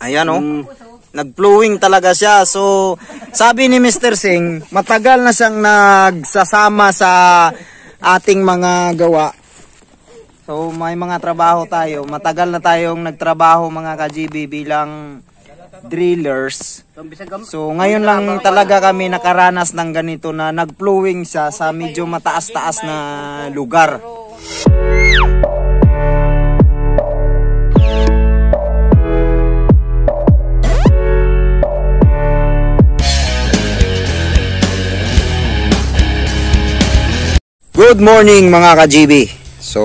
Ayan nag-flowing talaga siya. So, sabi ni Mr. Singh, matagal na siyang nagsasama sa ating mga gawa. So, may mga trabaho tayo. Matagal na tayong nagtrabaho mga ka-GB bilang drillers. So, ngayon lang talaga kami nakaranas ng ganito na nag-flowing siya sa medyo mataas-taas na lugar. Good morning mga ka-GB. So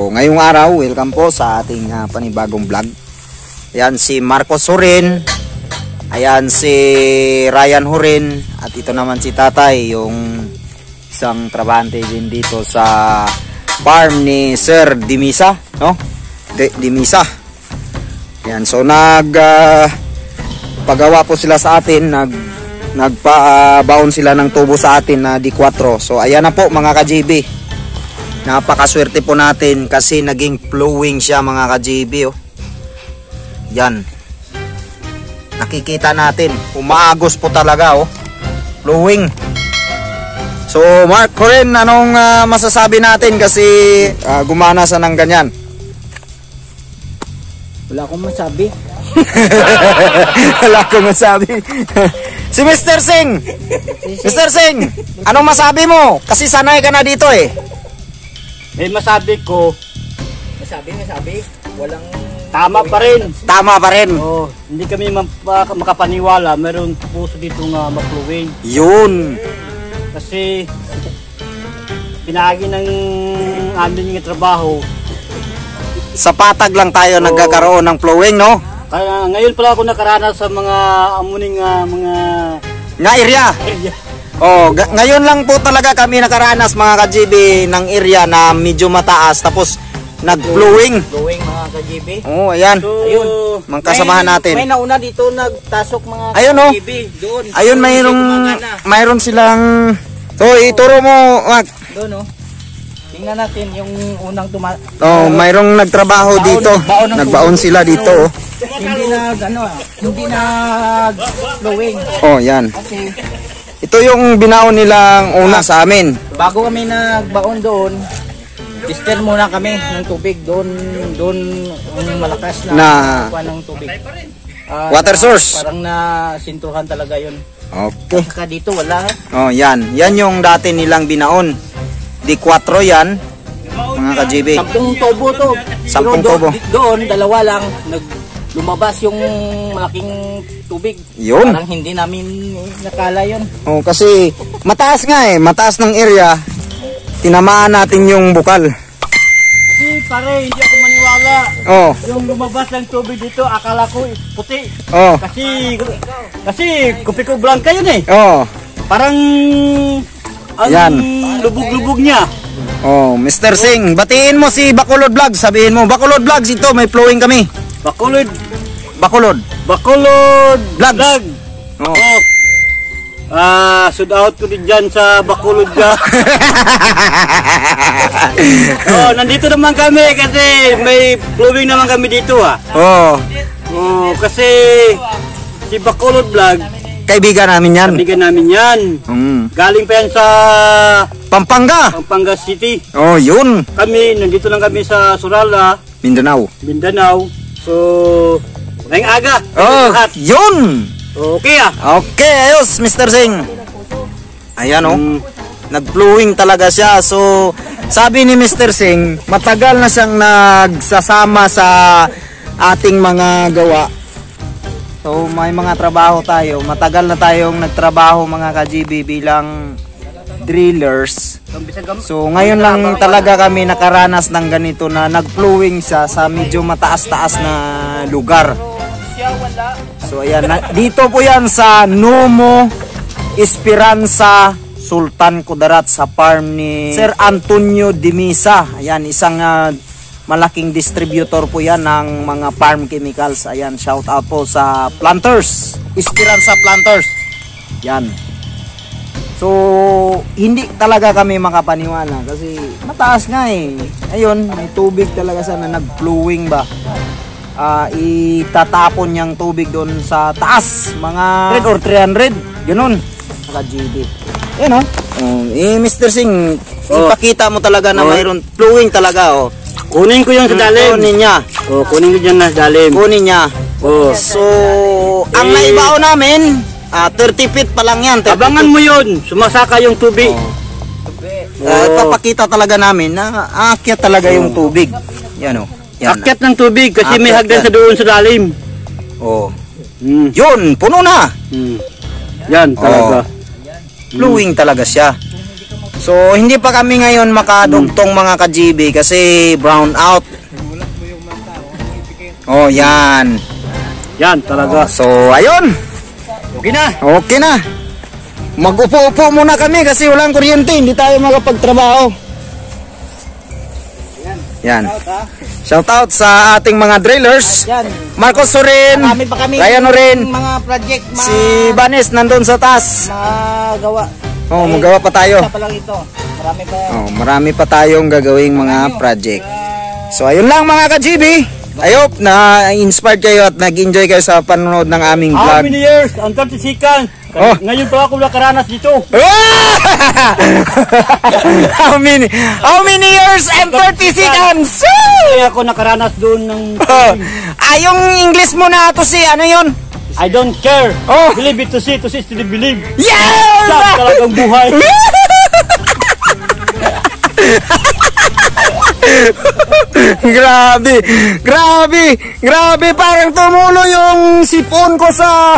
ngayong araw, welcome po sa ating panibagong vlog. Ayan si Marcos Hurin, ayan si Ryan Hurin, at ito naman si Tatay, yung isang trabahante din dito sa farm ni Sir Dimisa, no? Dimisa. Ayan, so pagawa po sila sa atin, nagpa-baon sila ng tubo sa atin na D4. So ayan na po mga ka-GB. Napakaswerte po natin kasi naging flowing siya mga ka-GB. Yan. Nakikita natin. Umaagos po talaga. Flowing. So Mark Corin, anong masasabi natin kasi gumana sa ng ganyan? Wala akong masabi. Wala akong masabi. Si Mr. Singh! Mr. Singh! Anong masabi mo? Kasi sanay ka na dito eh. May masabi ko. Masabi. Walang... Tama pa rin. Tama pa rin. Oh, hindi kami makapaniwala. Meron puso dito nga ma-flowing. Yun. Kasi pinahagi ng amin yung trabaho. Sa patag lang tayo nagkakaroon ng flowing, no? Kaya ngayon pala ako nakaranas sa mga amuning mga area. Ngayon lang po talaga kami nakaranas mga ka-GB ng area na medyo mataas tapos nag-flowing. Flowing mga ka-GB. Ayan. So, ayun. Mga kasamahan natin. May nauna dito nagtasok mga ka-GB doon. Ayun, mayroon silang. So ituro mo, Mac. Doon tingnan natin yung unang mayroong nagtrabaho dito. Nagbaon sila dito. Hindi flowing. Yan. Kasi ito yung binaon nilang una sa amin. Bago kami nagbaon doon, tester muna kami ng tubig doon malakas na ng tubig. Water source. Parang na sintruhan talaga 'yon. Okay. Saka dito wala. Yan. Yan yung dati nilang binaon. D4 yan. Mga ka-GB. 10 tubo to. 10 tubo. Doon dalawa lang lumabas yung malaking tubig. Yun. Parang hindi namin nakala yun. Kasi mataas nga mataas ng area. Tinamaan natin yung bukal. Kasi pare, hindi ako maniwala. Yung lumabas ng tubig dito, akala ko puti. Kasi Kupiko Blanca yun eh. Parang ang lubog-lubog niya. Mr. Singh, batiin mo si Bacolod Vlogs. Sabihin mo, Bacolod Vlogs, ito may flowing kami. Bacolod Vlogs. Shout out ko din dyan sa Bacolod ka. Nandito naman kami kasi may flowing naman kami dito kasi si Bacolod Vlog, kaibigan namin yan. Galing pa yan sa Pampanga City. Yun. Nandito lang kami sa Surala, Mindanao. So, ngayong aga. Yun. Okay Okay, ayos Mr. Singh. Ayan nag-flowing talaga siya. So, sabi ni Mr. Singh, matagal na siyang nagsasama sa ating mga gawa. So may mga trabaho tayo. Matagal na tayong nagtrabaho mga ka-GB bilang drillers. So ngayon lang talaga kami nakaranas ng ganito na nag-flowing siya sa medyo mataas-taas na lugar. So ayan, dito po yan sa Numo Esperanza Sultan Kudarat sa farm ni Sir Antonio Dimisa. Ayan, isang malaking distributor po yan ng mga farm chemicals. Ayan, shout out po sa Planters, Esperanza Planters. Yan. So, hindi talaga kami makapaniwala kasi mataas nga Ayun, may tubig talaga sana, nag-flowing ba. itatapon niyang tubig doon sa taas, mga 100 or 300, ganun. Naka-GB. Yan o. Mr. Singh, ipakita mo talaga na mayroon flowing talaga. Kunin ko yan sa dalim. Kunin niya. Kunin ko dyan na sa dalim. Kunin niya. So, ang naibao namin, 30 feet pa lang yan. Abangan mo yun, sumasaka yung tubig. Papakita talaga namin na aakyat talaga yung tubig. Yan o. Yan. Akyat ng tubig kasi may hagdan sa doon sa dalim. Yun, puno na. Yan talaga. Flowing talaga siya. So, hindi pa kami ngayon makadugtong mga ka-GB kasi brown out. Yan. Yan talaga. So, ayun. Okay na. Okay na. Mag-upo-upo muna kami kasi walang kuryente, hindi tayo makapagtrabaho. Yan. Shout out sa ating mga drillers. Yan. Marcos Sorin, Ryan Orin, mga project, si Banes nandun sa taas. magawa. Magawa pa tayo. Isa pa lang ito. Marami pa yan. Marami pa tayong gagawing mga project. So ayun lang mga ka-GB. I hope na inspired kayo at nag-enjoy kayo sa panonood ng aming vlog. How many years? Ang 30 seconds. Ngayon pa ako nakaranas dito. How many years and 30 seconds? Kaya ako nakaranas doon ng... yung English mo na to si ano yun? I don't care. Believe it to see is to believe. Yeah! Saan talagang buhay? Grabe, parang tumulo yung sipon ko sa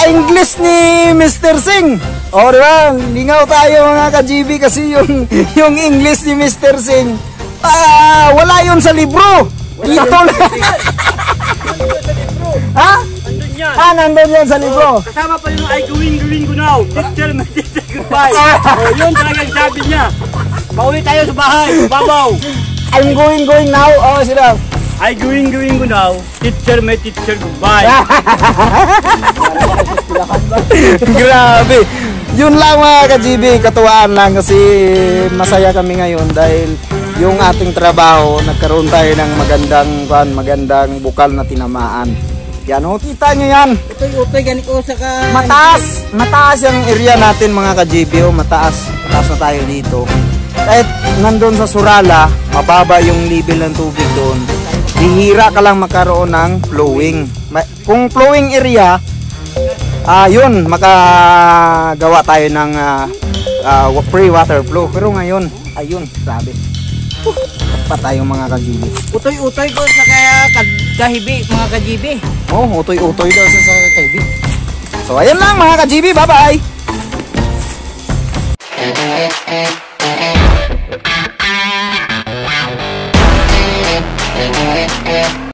English ni Mr. Singh. Diba? Lingaw tayo mga ka-GB kasi yung English ni Mr. Singh, wala yun sa libro. Dito lang. Ha? Nandun yan sa libro. Kasama pa yung I going ko now. Teacher, teacher, goodbye. Yun talagang sabi niya. Pauwi tayo sa bahay, babaw. I'm going now. Sila. I going ko now. Teacher, may teacher, goodbye. Grabe. Yun lang mga ka-GB, katuwaan lang kasi masaya kami ngayon dahil yung ating trabaho, nagkaroon tayo ng magandang bukal na tinamaan. Yan kita nyo yan. Utoy, ganit ko sa ka... Mataas yung area natin mga ka-GB. Mataas na tayo dito. Kahit nandun sa Surala, mababa yung level ng tubig doon. Bihira ka lang makaroon ng flowing. Kung flowing area, yun, makagawa tayo ng free water flow. Pero ngayon, ayun, sabi. Pa tayong mga ka-GB. Utoy ko sa kahibi, mga ka-GB. Utoy daw sa kahibi. So, ayun lang mga ka-GB. Bye-bye!